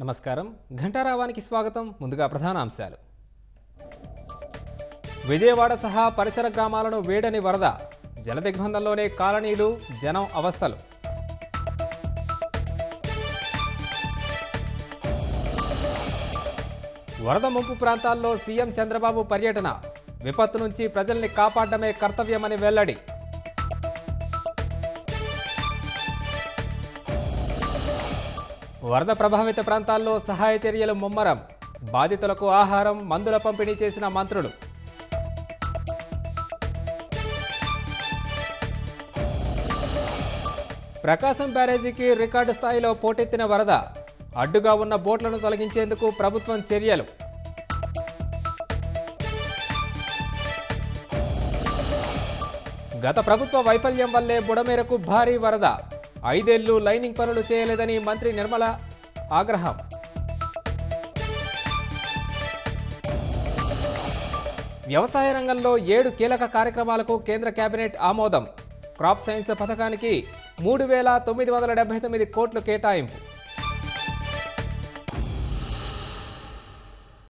నమస్కారం ఘంటారావానికి స్వాగతం ముందుగా ప్రధాన అంశాలు విజయవాడ సహా పరిసర గ్రామాలను వేడని వరద జలదిగ్బంధంలోనే కాలనీలు జనం అవస్థలు వరద ముంపు ప్రాంతాల్లో సీఎం చంద్రబాబు పర్యటన విపత్తు నుంచి ప్రజల్ని కాపాడడమే కర్తవ్యమని వెల్లడి వరద ప్రభావిత ప్రాంతాల్లో సహాయ చర్యలు ముమ్మరం బాధితులకు ఆహారం మందుల పంపిణీ చేసిన మంత్రులు ప్రకాశం బ్యారేజీకి రికార్డు స్థాయిలో పోటెత్తిన వరద అడ్డుగా ఉన్న బోట్లను తొలగించేందుకు ప్రభుత్వం చర్యలు గత ప్రభుత్వ వైఫల్యం వల్లే బుడమేరకు భారీ వరద 5 ఏళ్లు లైనింగ్ పనులు చేయలేదని మంత్రి నిర్మల ఆగ్రహం వ్యవసాయ రంగంలో 7 కీలక కార్యక్రమాలకు కేంద్ర కేబినెట్ ఆమోదం క్రాప్ సైన్స్ పథకానికి 3,979 కోట్లు కేటాయింపు